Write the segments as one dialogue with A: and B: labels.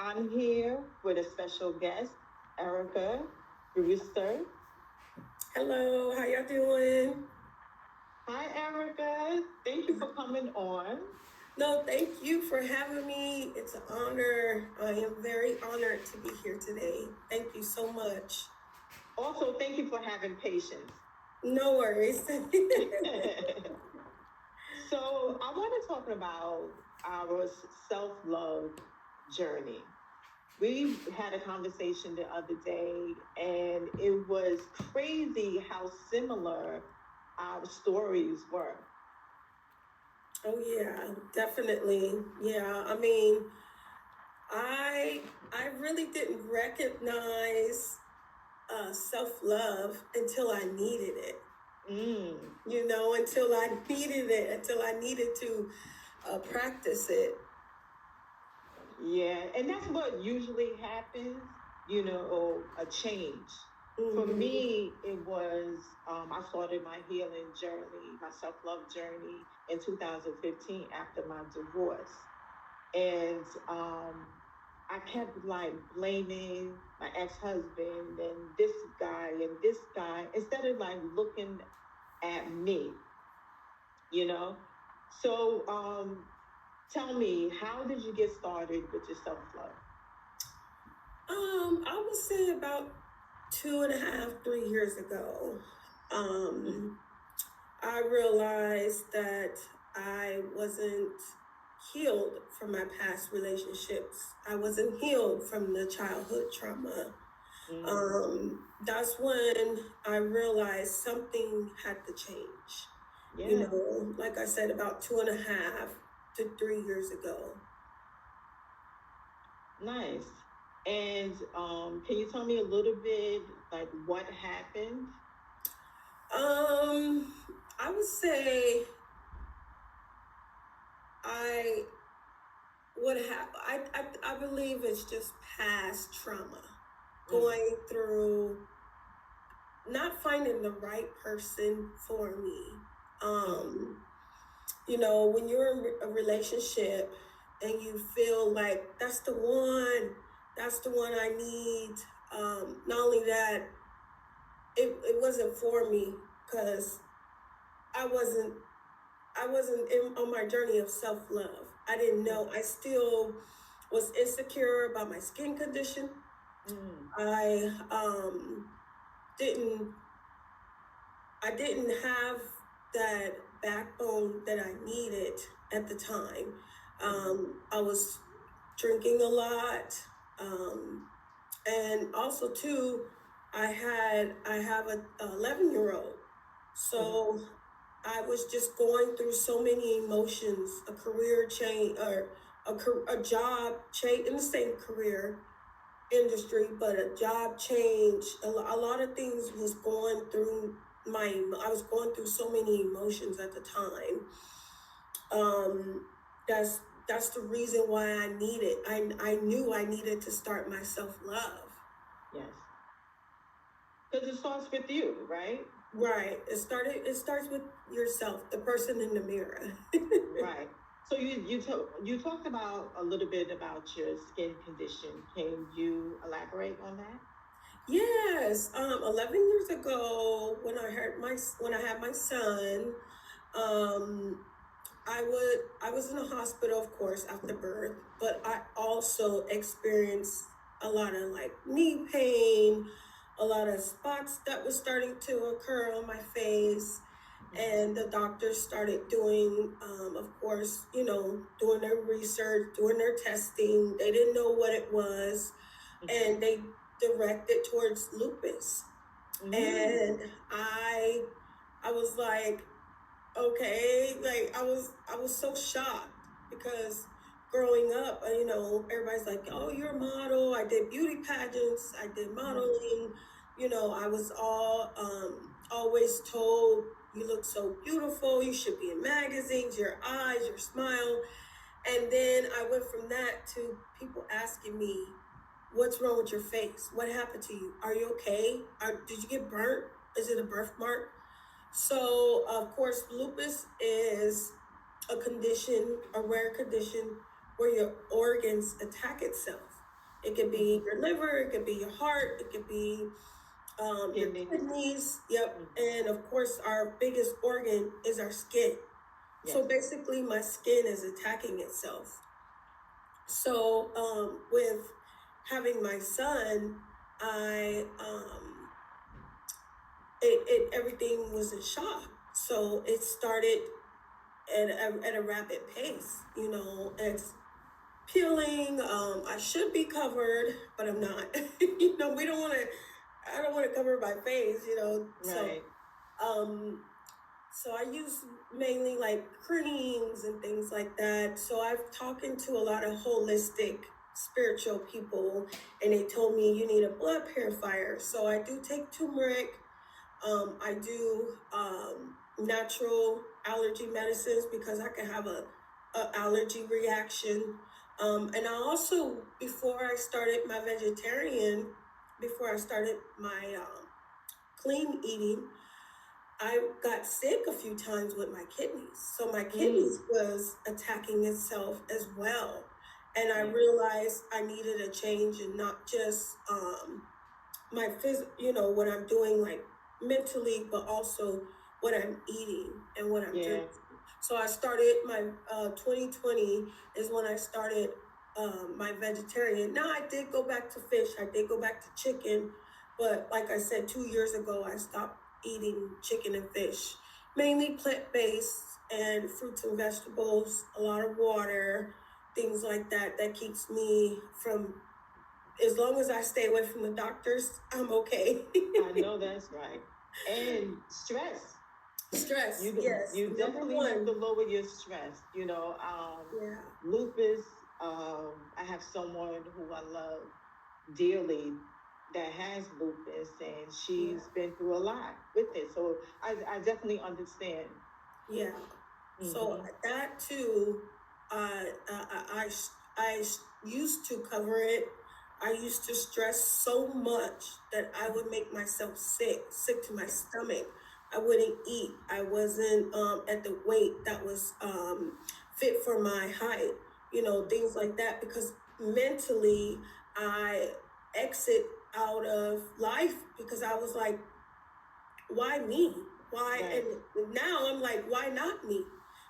A: I'm here with a special guest, Erica Brewster.
B: Hello, how y'all doing?
A: Hi, Erica. Thank you for coming on.
B: No, thank you for having me. It's an honor. I am very honored to be here today. Thank you so much.
A: Also, thank you for having patience.
B: No worries.
A: So, I want to talk about our self love journey. We had a conversation the other day, and it was crazy how similar our stories were.
B: Oh yeah, definitely. Yeah, I really didn't recognize self-love until I needed it.
A: Mm.
B: Until I needed it, until I needed to practice it.
A: Yeah, and that's what usually happens, a change. For
B: Mm-hmm.
A: me, it was, I started my healing journey, my self love journey in 2015 after my divorce. And I kept like blaming my ex husband and this guy instead of like looking at me, you know? So tell me, how did you get started with your self love?
B: I would say about 2.5, 3 years ago, um, I realized that I wasn't healed from my past relationships. I wasn't healed from the childhood trauma.
A: Mm.
B: That's when I realized something had to change.
A: Yeah,
B: Like I said, about 2.5 to 3 years ago.
A: nice. And can you tell me a little bit like what happened?
B: Um, I would say I what happened. I believe it's just past trauma,
A: Mm.
B: going through not finding the right person for me.
A: Mm-hmm.
B: When you're in a relationship and you feel like that's the one I need. Not only that, it wasn't for me because I wasn't on my journey of self love. I didn't know. I still was insecure about my skin condition.
A: Mm.
B: I didn't I didn't have that backbone that I needed at the time. I was drinking a lot, and also too, I have a 11-year-old,
A: Mm-hmm.
B: so I was just going through so many emotions, a career change or a job change in the same career industry, but a job change. A lot of things was going through I was going through so many emotions at the time. Um, that's that's the reason why I knew I needed to start my self love.
A: Yes, because it starts with you, right?
B: Right. It starts with yourself, the person in the mirror.
A: Right. So you talked about a little bit about your skin condition. Can you elaborate on that?
B: Yes. 11 years ago, when I had my son, um, I was in the hospital, of course, after birth, but I also experienced a lot of like knee pain, a lot of spots that was starting to occur on my face. And the doctors started doing, of course, doing their research, doing their testing. They didn't know what it was, and they directed towards lupus. And I was like, okay, like I was so shocked because growing up, everybody's like, oh, you're a model. I did beauty pageants, I did modeling. I was always told, you look so beautiful, you should be in magazines, your eyes, your smile. And then I went from that to people asking me, what's wrong with your face? What happened to you? Are you okay? Did you get burnt? Is it a birthmark? So, of course, lupus is a rare condition where your organs attack itself. It could be your liver, it could be your heart, it could be your
A: Kidneys.
B: kidneys. Yep. And of course, our biggest organ is our skin.
A: Yes.
B: So basically, my skin is attacking itself. So with having my son, I everything was in shock. So it started at a rapid pace. You know, it's peeling. I should be covered, but I'm not. You know, we don't want to. I don't want to cover my face. You know,
A: Right.
B: so I use mainly like creams and things like that. So I've talking to a lot of holistic spiritual people, and they told me you need a blood purifier. So I do take turmeric. I do natural allergy medicines because I can have a allergy reaction. And I also, before I started my vegetarian, before I started my clean eating, I got sick a few times with my kidneys. So my kidneys was attacking itself as well. And I realized I needed a change in not just my what I'm doing like mentally, but also what I'm eating and what I'm drinking. So I started my 2020 is when I started my vegetarian. Now I did go back to fish. I did go back to chicken, but like I said, 2 years ago I stopped eating chicken and fish, mainly plant-based and fruits and vegetables, a lot of water, things like that. That keeps me from, as long as I stay away from the doctors, I'm okay.
A: I know that's right. And stress.
B: Stress,
A: yes. You definitely have to lower your stress. Lupus. I have someone who I love dearly that has lupus, and she's been through a lot with it. So I definitely understand.
B: Yeah. So that too, I used to cover it. I used to stress so much that I would make myself sick to my stomach. I wouldn't eat. I wasn't at the weight that was fit for my height, things like that, because mentally I exit out of life because I was like, why me? Why? Right. And now I'm like, why not me?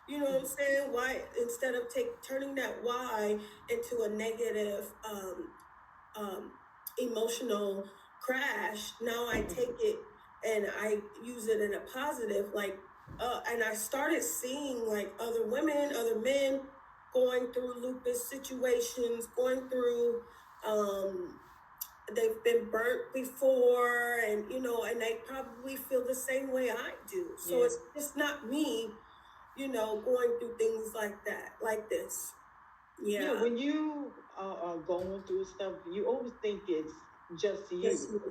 B: You know what I'm saying? Why, instead of turning that why into a negative emotional crash, now I take it and I use it in a positive, like, and I started seeing like other women, other men going through lupus situations, going through, they've been burnt before, and and they probably feel the same way I do. So it's just not me, going through things like that, like this. Yeah.
A: When you are going through stuff, you always think it's just you.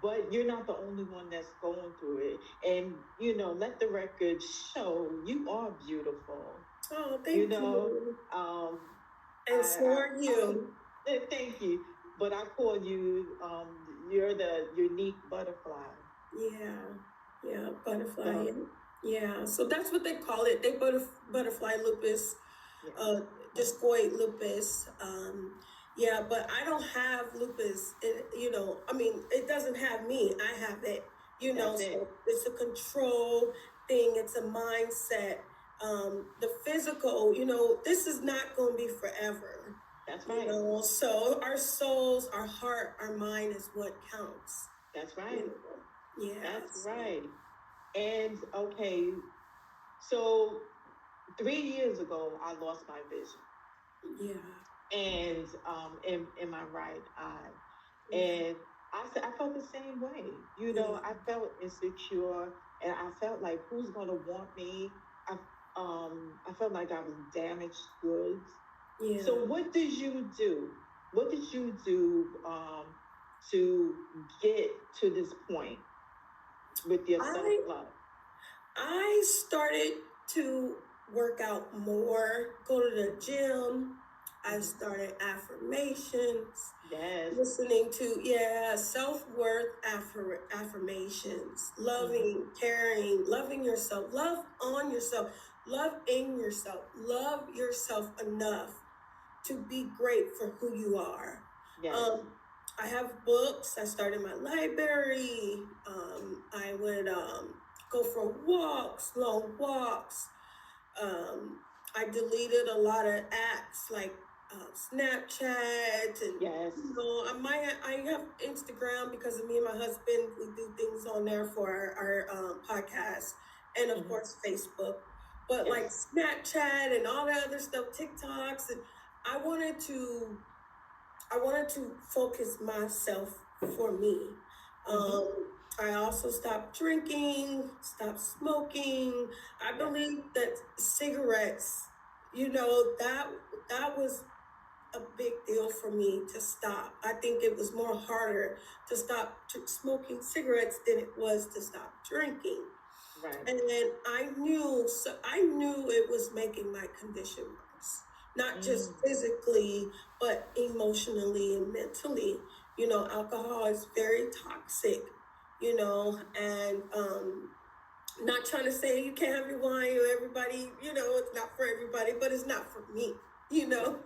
A: But you're not the only one that's going through it. And, let the record show you are beautiful.
B: Oh, thank you. And so are you.
A: Thank you. But I call you, you're the unique butterfly.
B: Yeah, butterfly. Yeah, so that's what they call it. They butterfly lupus, discoid lupus. Yeah, but I don't have lupus. It doesn't have me. I have it. So it's a control thing. It's a mindset. The physical, this is not going to be forever.
A: That's right.
B: So our souls, our heart, our mind is what counts.
A: That's right. Yeah. That's right. And okay, so 3 years ago, I lost my vision. Yeah. And in my right eye. And I felt the same way. I felt insecure, and I felt like, who's gonna want me? I felt like I was damaged goods. Yeah. So what did you do? What did you do to get to this point with your self-love?
B: I started to work out more, go to the gym. I started affirmations. Yes. Listening to, self-worth affirmations. Loving, caring, loving yourself. Love on yourself. Love in yourself. Love yourself enough to be great for who you are.
A: Yes.
B: I have books. I started my library. I would go for walks, long walks. um, I deleted a lot of apps like Snapchat, and
A: Yes.
B: I have Instagram because of me and my husband. We do things on there for our podcast, and of
A: Hmm.
B: course Facebook. But
A: Yes.
B: like Snapchat and all that other stuff, TikToks, and I wanted to I wanted to focus myself for me.
A: Hmm.
B: Um, I also stopped drinking, stopped smoking. I
A: Yes.
B: believe that cigarettes, you know, that was a big deal for me to stop. I think it was more harder to stop smoking cigarettes than it was to stop drinking.
A: Right.
B: And then I knew it was making my condition worse, not just
A: Mm.
B: physically, but emotionally and mentally. Alcohol is very toxic, and not trying to say you can't have your wine or everybody, it's not for everybody, but it's not for me, you
A: Yes.
B: know.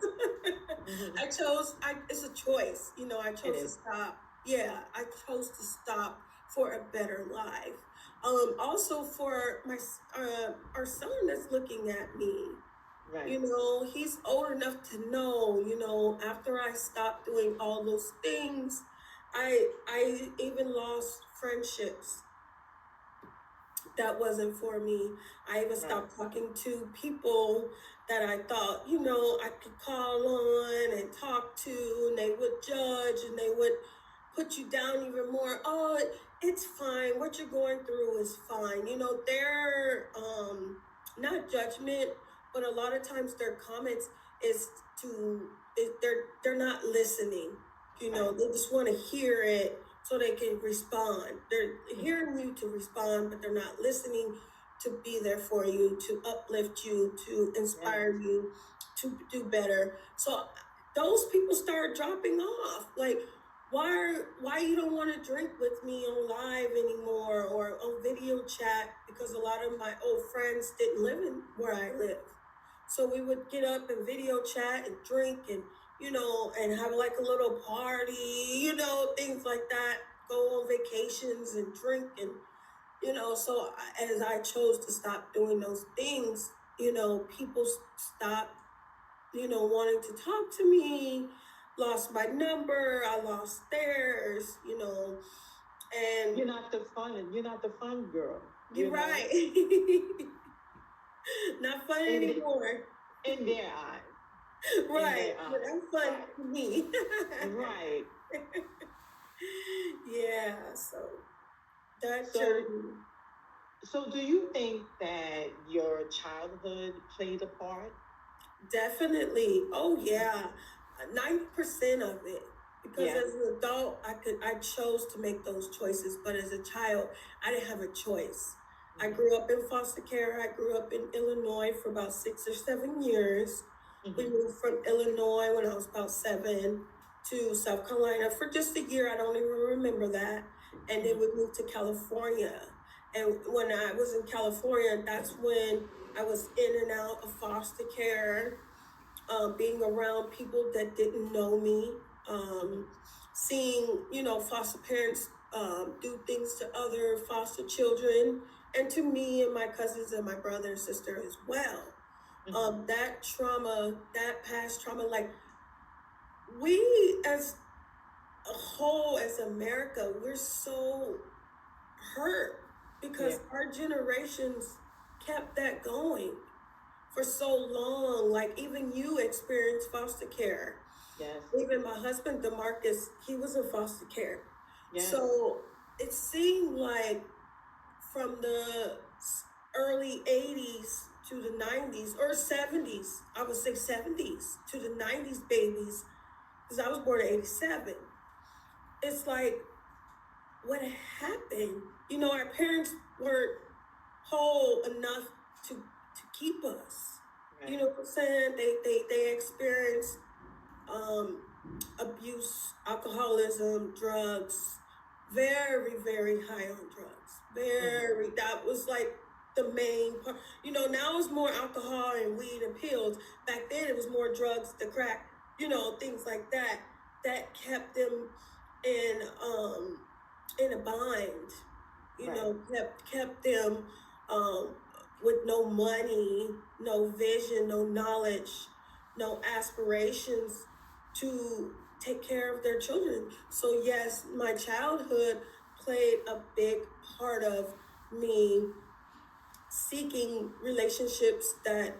A: Hmm.
B: It's a choice, I
A: It
B: chose to
A: is.
B: stop. Yeah, I chose to stop for a better life. Also for our son that's looking at me,
A: Right.
B: he's old enough to know, after I stopped doing all those things, I even lost friendships that wasn't for me. I even
A: Right.
B: stopped talking to people that I thought, I could call on and talk to, and they would judge and they would put you down even more. Oh, it's fine. What you're going through is fine. They're not judgment, but a lot of times their comments is they're not listening.
A: Right.
B: They just want to hear it so they can respond. They're
A: Hmm.
B: hearing you to respond, but they're not listening to be there for you, to uplift you, to
A: Yes.
B: inspire you to do better. So those people start dropping off. Like, why you don't want to drink with me on live anymore or on video chat, because a lot of my old friends didn't live in where I live. So we would get up and video chat and drink and and have like a little party, things like that. Go on vacations and drink and as I chose to stop doing those things, people stopped, wanting to talk to me, lost my number, I lost theirs, and
A: You're not the fun. You're not the fun girl.
B: you're
A: You know.
B: right. Not fun
A: In
B: anymore.
A: in their eyes. In
B: Right.
A: their
B: But
A: eyes.
B: I'm fun
A: Right.
B: to me.
A: Right.
B: Yeah, so that
A: So
B: journey.
A: so do you think that your childhood played a part?
B: Definitely. Oh yeah. 90% of it. Because
A: Yeah.
B: as an adult, I chose to make those choices, but as a child, I didn't have a choice. I
A: Hmm.
B: grew up in foster care. I grew up in Illinois for about 6 or 7 years. We
A: Hmm.
B: moved from Illinois when I was about 7 to South Carolina for just a year. I don't even remember that. And then we
A: Hmm.
B: moved to California. And when I was in California, that's when I was in and out of foster care, being around people that didn't know me,
A: Hmm.
B: um, seeing, foster parents do things to other foster children and to me and my cousins and my brother and sister as well.
A: Hmm.
B: That trauma, that past trauma, like we as a whole, as America, we're so hurt
A: Yeah.
B: because our generations kept that going for so long. Like even you experienced foster care.
A: Yes.
B: Even my husband, Demarcus, he was in foster care.
A: Yes.
B: So it seemed like from the early 80s to the 90s or 70s, I would say 70s to the 90s babies, because I was born in 87. It's like, what happened? Our parents weren't whole enough to keep us. You
A: Right.
B: know what I'm saying? They experienced um, abuse, alcoholism, drugs, very, very high on drugs.
A: Hmm.
B: That was like the main part. Now it's more alcohol and weed and pills. Back then it was more drugs, the crack, things like that. that kept them in in a bind, you
A: Right.
B: know, kept them um, with no money, no vision, no knowledge, no aspirations to take care of their children. So yes, my childhood played a big part of me seeking relationships that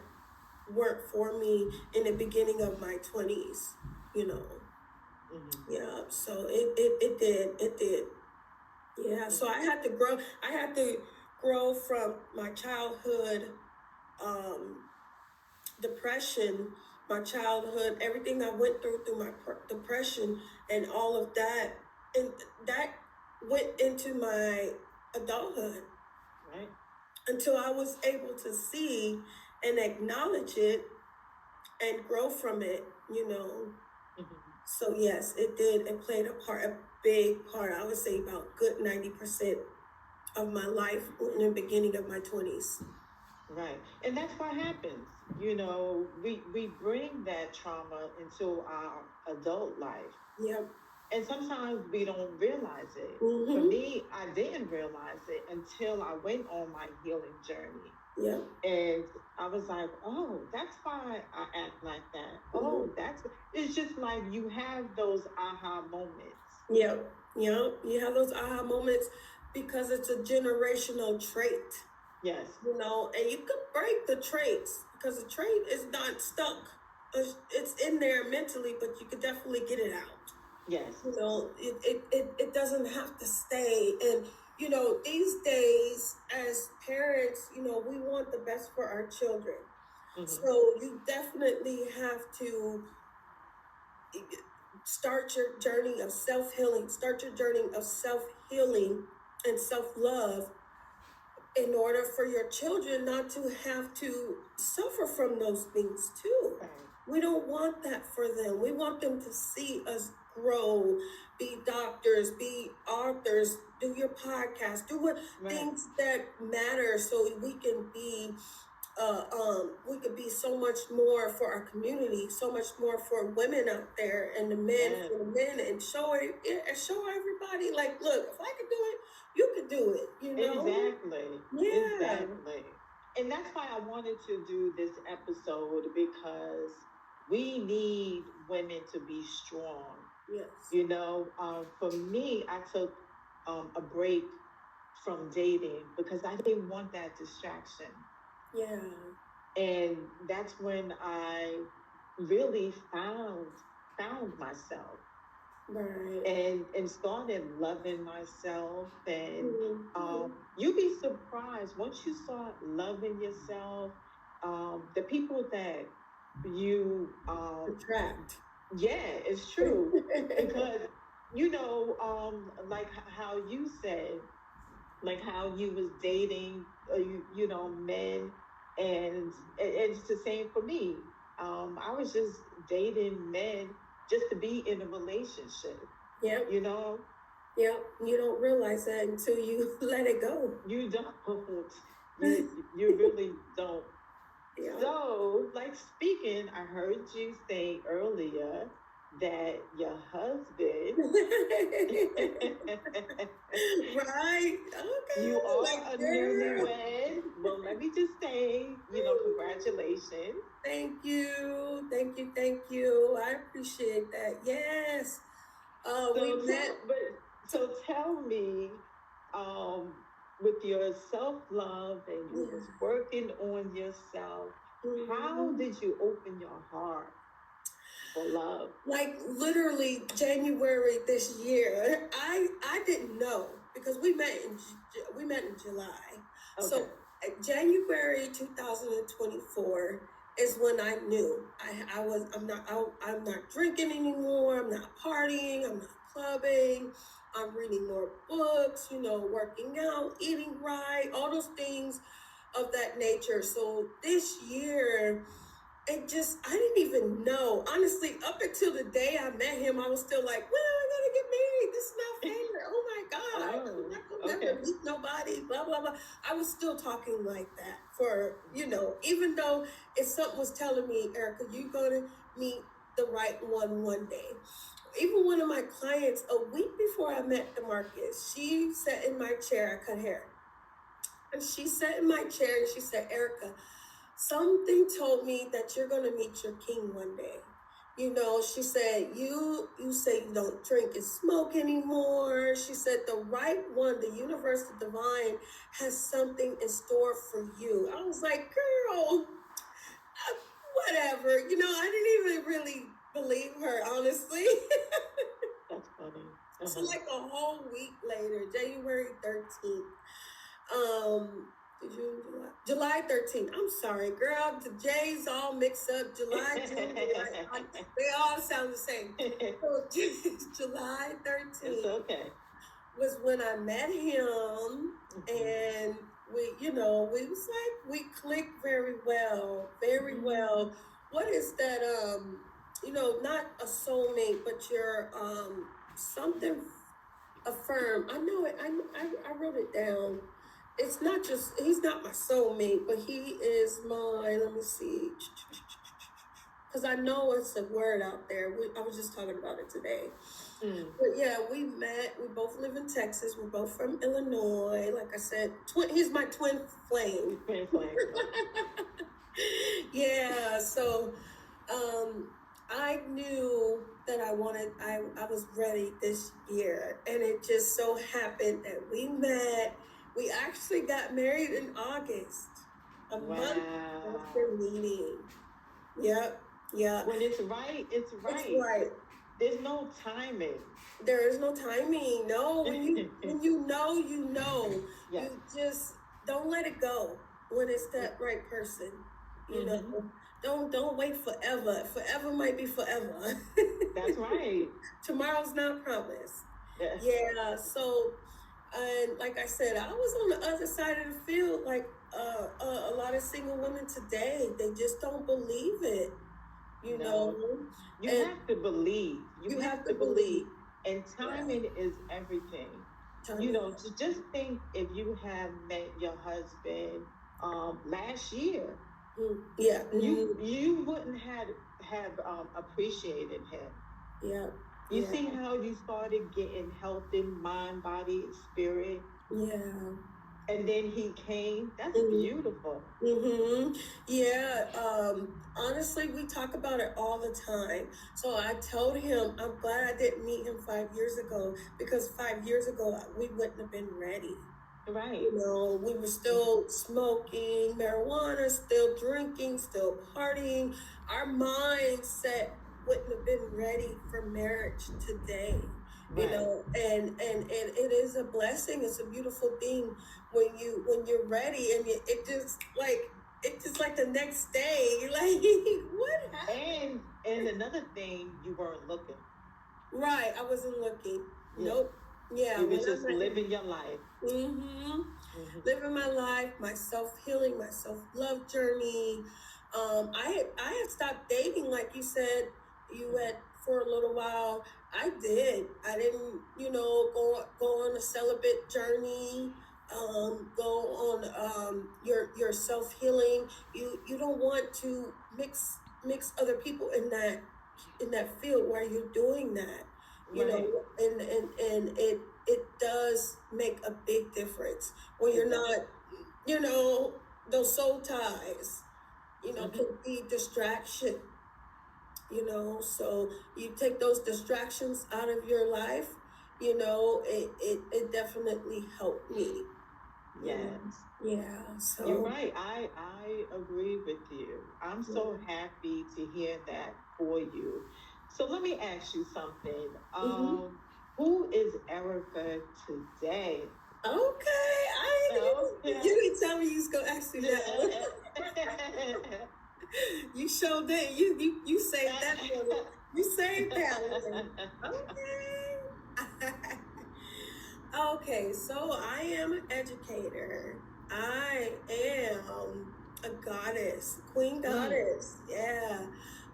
B: weren't for me in the beginning of my 20s, you know.
A: Mm-hmm.
B: Yeah, so it did. Yeah, so I had to grow from my childhood um, depression, my childhood, everything I went through my depression and all of that, and that went into my adulthood
A: Right.
B: until I was able to see and acknowledge it and grow from it, you know.
A: Mm-hmm.
B: So yes, it did. It played a big part. I would say about good 90% of my life in the beginning of my 20s.
A: Right. And that's what happens. We bring that trauma into our adult life.
B: Yep.
A: And sometimes we don't realize it. For
B: Mm-hmm.
A: me, I didn't realize it until I went on my healing journey.
B: Yep.
A: And I was like, oh, that's why I act like that.
B: Mm-hmm.
A: Oh, it's just like you have those aha moments.
B: Yep. Yep. You have those aha moments because it's a generational trait,
A: Yes.
B: you know, and you could break the traits because the trait is not stuck. It's in there mentally, but you could definitely get it out.
A: Yes.
B: You know, it doesn't have to stay. And you know, these days as parents, you know, we want the best for our children.
A: Mm-hmm.
B: So you definitely have to start your journey of self-healing, start your journey of self-healing and self-love in order for your children not to have to suffer from those things too.
A: Right.
B: We don't want that for them. We want them to see us grow, be doctors, be authors, do your podcast, do what
A: Right.
B: things that matter so we could be so much more for our community, so much more for women out there and the men
A: Yes.
B: for the men, and show everybody like, look, if I could do it, you could do it. You know?
A: Exactly.
B: Yeah.
A: Exactly. And that's why I wanted to do this episode because we need women to be strong.
B: Yes.
A: For me, I took a break from dating because I didn't want that distraction.
B: Yeah.
A: And that's when I really found myself
B: Right.
A: and started loving myself. And
B: Mm-hmm.
A: you'd be surprised once you start loving yourself, the people that you
B: Attract.
A: yeah, it's true. Because like how you said, like how you was dating men, and it's the same for me. I was just dating men just to be in a relationship.
B: Yep.
A: you know
B: Yep. You don't realize that until you let it go.
A: you don't. You really don't.
B: Yeah.
A: So, like, speaking, I heard you say earlier that your husband
B: Right. Okay.
A: you are
B: Like,
A: a
B: girl.
A: newlywed. Well, let me just say, congratulations.
B: Thank you. Thank you. Thank you. I appreciate that. Yes. We
A: So
B: met.
A: tell me, um, with your self love and you
B: Yeah.
A: was working on yourself, how
B: Mm-hmm.
A: did you open your heart for love?
B: Like literally January this year. I didn't know because we met in July.
A: Okay.
B: So January 2024 is when I knew I'm not drinking anymore. I'm not partying. I'm not clubbing. I'm reading more books. You know, working out, eating right, all those things of that nature. So this year I didn't even know. Honestly, up until the day I met him, I was still like, when are we gonna get married? This is not fair. Oh my God. I'm
A: Oh,
B: not gonna
A: okay.
B: never meet nobody, blah, blah, blah. I was still talking like that for, even though if something was telling me, Erica, you're gonna meet the right one day. even one of my clients, a week before I met DeMarcus, she sat in my chair. I cut hair. And she sat in my chair and she said, Erica, something told me that you're going to meet your king one day. You know, she said, you say you don't drink and smoke anymore. She said, the right one, the universe, the divine, has something in store for you. I was like, girl, whatever. You know, I didn't even really believe her, honestly.
A: That's funny.
B: So like a whole week later, January 13th, July 13th. I'm sorry, girl. The J's all mixed up. July, June, July. They all sound the same. So July 13th.
A: It's okay.
B: Was when I met him, and we was like, we clicked very well, very well. What is that? Not a soulmate, but you're something affirm. I know it. I wrote it down. It's not just, he's not my soulmate, but he is my, let me see, because I know it's a word out there. I was just talking about it today. But yeah, we met. We both live in Texas. We're both from Illinois. Like I said, he's my twin flame.
A: Twin flame.
B: Yeah. So, I knew that I was ready this year, and it just so happened that we met. We actually got married in August, a month after meeting. Yep. Yeah.
A: When it's right, it's right.
B: It's right.
A: There's no timing.
B: There is no timing. No, when you know, yes. You just don't let it go when it's that right person. You know, don't wait forever. Forever might be forever.
A: That's right.
B: Tomorrow's not promised. Yeah. So, and like I said, I was on the other side of the field. Like a lot of single women today, they just don't believe it. You know,
A: you have to believe. You have to believe. And timing is everything. You know, just think if you have met your husband last year.
B: Yeah.
A: You wouldn't have appreciated him.
B: Yeah.
A: You see how you started getting healthy, mind, body, spirit.
B: Yeah.
A: And then he came. That's beautiful.
B: Yeah. Honestly, we talk about it all the time. So I told him, I'm glad I didn't meet him 5 years ago, because 5 years ago we wouldn't have been ready.
A: Right.
B: You know, we were still smoking marijuana, still drinking, still partying. Our mindset wouldn't have been ready for marriage today. Right. You know, and it is a blessing. It's a beautiful thing when you're ready, and it's just like the next day, you're like, what happened?
A: And another thing, you weren't looking.
B: Right, I wasn't looking. Yeah. Nope. Yeah,
A: you were just living your life.
B: Living my life, my self-healing, my self-love journey. I had stopped dating, like you said, you had for a little while. I didn't, go on a celibate journey. Go on your self-healing. You don't want to mix other people in that field where you're doing that. You know, and it does make a big difference when you're not, those soul ties, can be distraction, so you take those distractions out of your life, it definitely helped me.
A: Yes.
B: Yeah. So
A: you're right. I agree with you. I'm so happy to hear that for you. So let me ask you something. Who is Erica today?
B: Okay. You didn't tell me you was gonna ask me that. You showed that. You saved that one. You saved that one. Okay. Okay, so I am an educator. I am a goddess, queen goddess. Yeah.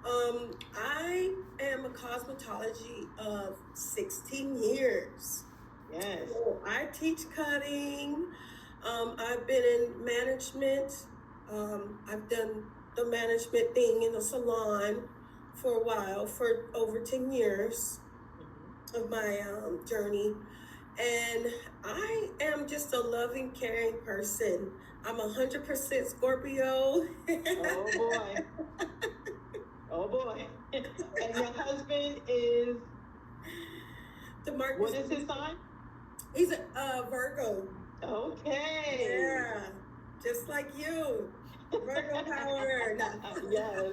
B: I am a cosmetology of 16 years.
A: Yes.
B: So I teach cutting. I've been in management. I've done the management thing in the salon for a while, for over 10 years. journey, and I am just a loving, caring person. I'm 100% Scorpio.
A: Oh boy. Oh boy. And your husband is,
B: DeMarcus,
A: what is his sign?
B: he's a Virgo.
A: Okay.
B: Yeah, just like you, Virgo power.
A: Yes.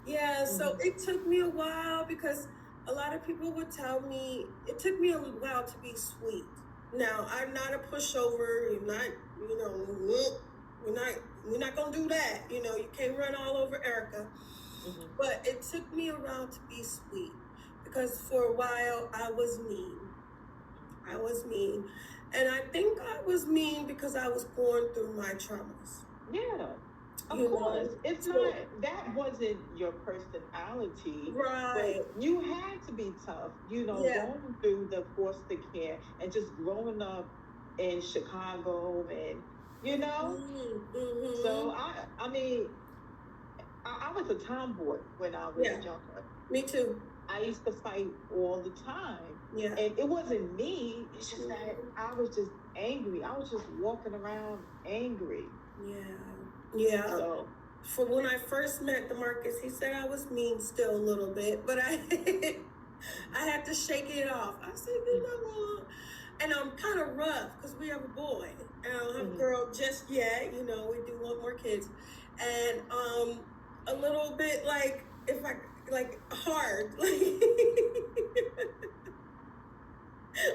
B: Yeah, so it took me a while because a lot of people would tell me it took me a while to be sweet. Now, I'm not a pushover. You're not, you know, we're not gonna do that. You know, you can't run all over Erica. But it took me a while to be sweet because for a while I was mean. I was mean. And I think I was mean because I was going through my traumas.
A: Yeah. Of
B: You
A: course.
B: know,
A: It's
B: so,
A: not, that wasn't your personality,
B: right.
A: but you had to be tough,
B: Yeah.
A: going through the foster care and just growing up in Chicago and, so I mean, I was a tomboy when I was
B: Yeah.
A: younger.
B: Me too.
A: I used to fight all the time.
B: Yeah.
A: And it wasn't me, it's just that I was just angry. I was just walking around angry.
B: Yeah.
A: So
B: for when I first met DeMarcus, he said I was mean still a little bit, but I I had to shake it off. I said, and I'm kind of rough because we have a boy. And I don't have a girl just yet. We do want more kids, and a little bit like if I like hard.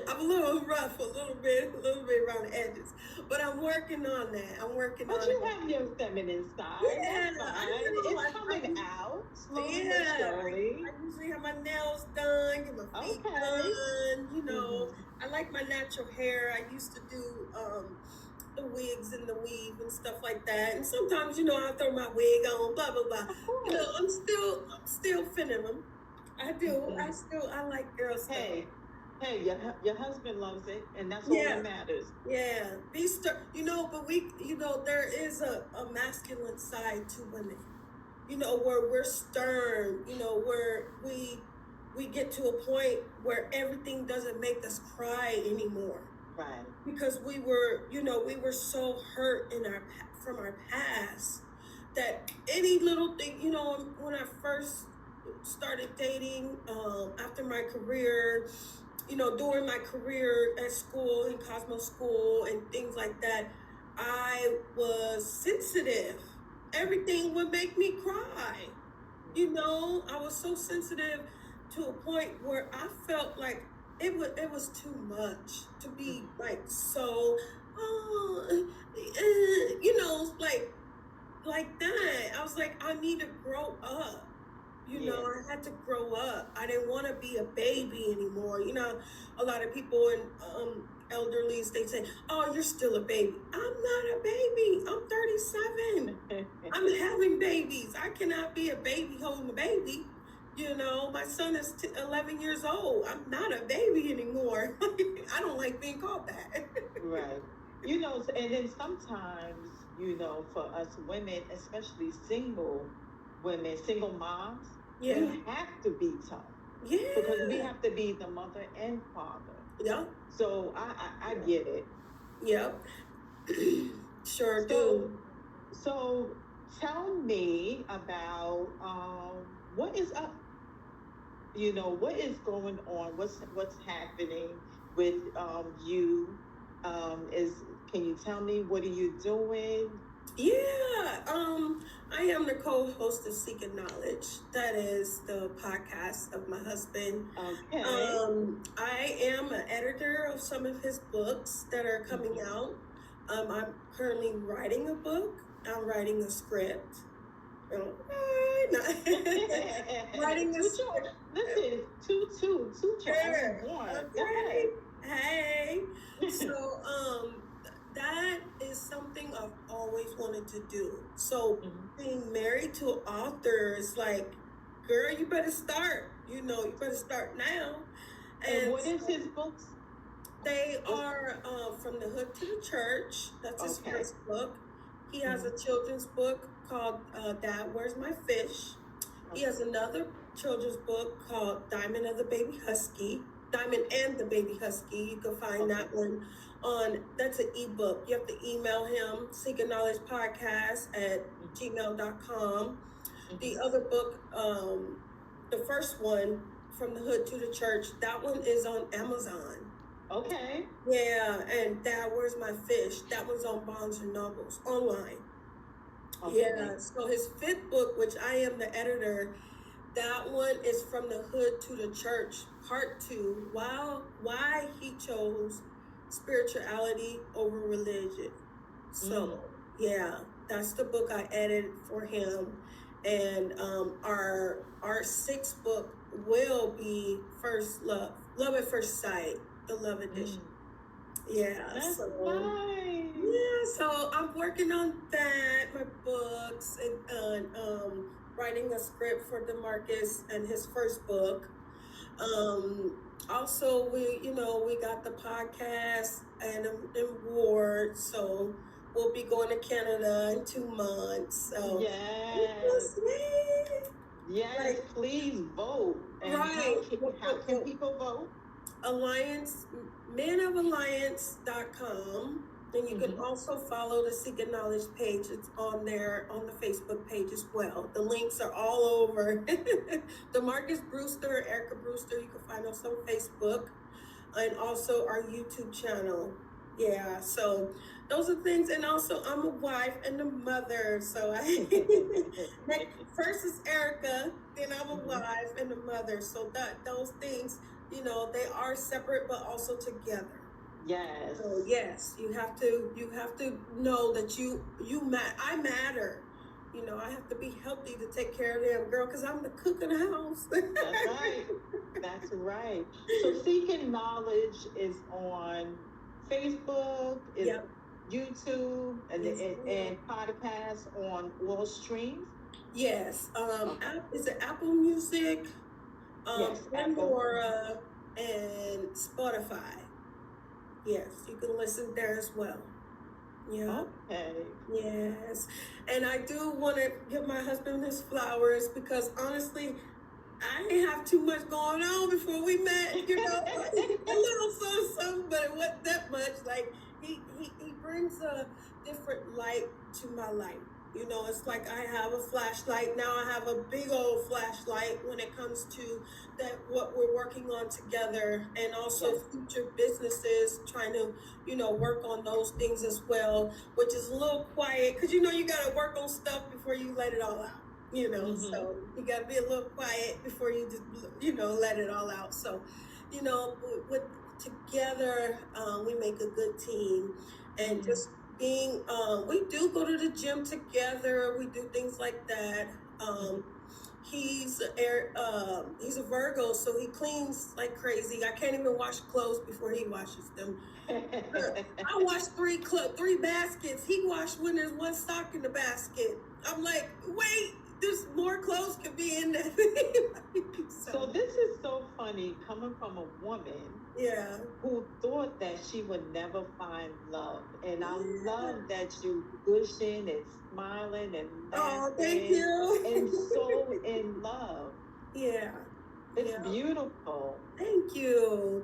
B: I'm a little rough, a little bit around the edges, but I'm working on that.
A: But you have your feminine side.
B: Yeah,
A: that's fine. It's coming out slowly but surely.
B: I usually have my nails done, get my feet done. I like my natural hair. I used to do the wigs and the weave and stuff like that. And sometimes, I throw my wig on, blah blah blah. I'm still feminine. I do. I like girl stuff.
A: Hey, your husband loves it, and that's all that matters.
B: Yeah, be stern. But there is a masculine side to women. Where we're stern. Where we get to a point where everything doesn't make us cry anymore.
A: Right.
B: Because we were so hurt from our past that any little thing. When I first started dating, after my career. During my career at school, in Cosmo School and things like that, I was sensitive. Everything would make me cry. I was so sensitive to a point where I felt like it was too much to be like so, like that. I was like, I need to grow up. I had to grow up. I didn't want to be a baby anymore. A lot of people and elderlies, they say, oh, you're still a baby. I'm not a baby. I'm 37. I'm having babies. I cannot be a baby holding a baby. My son is 11 years old. I'm not a baby anymore. I don't like being called that.
A: Right. And then sometimes, for us women, especially single women, single moms, we have to be tough.
B: Yeah.
A: Because we have to be the mother and father.
B: Yeah.
A: So I get it.
B: Yep. Sure do.
A: So tell me about what is up. What is going on? What's happening with you? Can you tell me what are you doing?
B: Yeah, I am the co-host of Seeking Knowledge. That is the podcast of my husband.
A: Okay.
B: I am an editor of some of his books that are coming out. I'm currently writing a book. I'm writing a script. Writing a script.
A: Listen, two children.
B: Okay. Hey. So, that is something I've always wanted to do. So being married to an author is like, girl, you better start. You better start now.
A: And what is his books?
B: They are From the Hood to the Church. That's his first book. He has a children's book called Dad, Where's My Fish? He has another children's book called Diamond of the Baby Husky. Diamond and the Baby Husky. You can find
A: Okay.
B: that one on, that's an ebook. You have to email him, Seeking Knowledge Podcast at gmail.com. The other book, the first one, From the Hood to the Church, that one is on Amazon.
A: Okay.
B: Yeah, and Dad, Where's My Fish? That one's on Barnes and Nobles online.
A: Okay.
B: Yeah, so his fifth book, which I am the editor, that one is From the Hood to the Church, Part 2, why he chose spirituality over religion. So, yeah, that's the book I edited for him. And our sixth book will be First Love, Love at First Sight, the Love Edition. Yeah,
A: That's
B: so
A: nice.
B: yeah, so I'm working on that, my books, and writing a script for DeMarcus and his first book. Also, we got the podcast and an award, so we'll be going to Canada in 2 months. So
A: yes. Yes,
B: like,
A: please vote. And
B: right.
A: how can people vote?
B: manofalliance.com, and you can also follow the Seeking Knowledge page. It's on there on the Facebook page as well. The links are all over. DeMarcus Brewster, Erica Brewster, you can find us on Facebook, and also our YouTube channel. Yeah, so those are things. And also, I'm a wife and a mother. So first is Erica, then I'm a wife and a mother. So those things, they are separate but also together.
A: Yes.
B: So yes, you have to know that I matter. I have to be healthy to take care of them, girl, because I'm the cook in the house.
A: That's right. That's right. So Seeking Knowledge is on Facebook, is YouTube, and podcasts on all streams.
B: Yes. Is it Apple Music?
A: Yes,
B: Pandora, and Spotify. Yes, you can listen there as well. Yeah.
A: Okay.
B: Yes. And I do want to give my husband his flowers because honestly, I didn't have too much going on before we met, a little something, but it wasn't that much. Like he brings a different light to my life. It's like I have a flashlight. Now I have a big old flashlight when it comes to what we're working on together, and also future businesses, trying to, work on those things as well, which is a little quiet because, you got to work on stuff before you let it all out. So you got to be a little quiet before you just, let it all out. So, with together, we make a good team, and just being, we do go to the gym together. We do things like that. He's a Virgo, so he cleans like crazy. I can't even wash clothes before he washes them. I wash three baskets. He washed when there's one sock in the basket. I'm like, wait, there's more clothes could be in there.
A: So this is so funny coming from a woman who thought that she would never find love. And I love that you gushing and smiling and laughing.
B: Oh, thank you.
A: And so in love.
B: Yeah.
A: It's beautiful.
B: Thank you.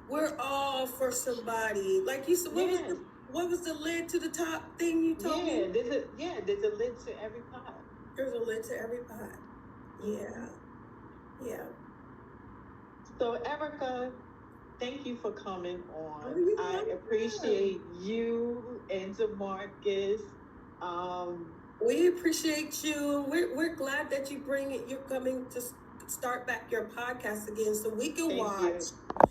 B: We're all for somebody. Like you said, what was the lid to the top thing you told me?
A: There's a lid to every pot.
B: There's a lid to every pot. Yeah.
A: So Erica, thank you for coming on. I appreciate you and DeMarcus.
B: We appreciate you. We're glad that you're coming to start back your podcast again so we can watch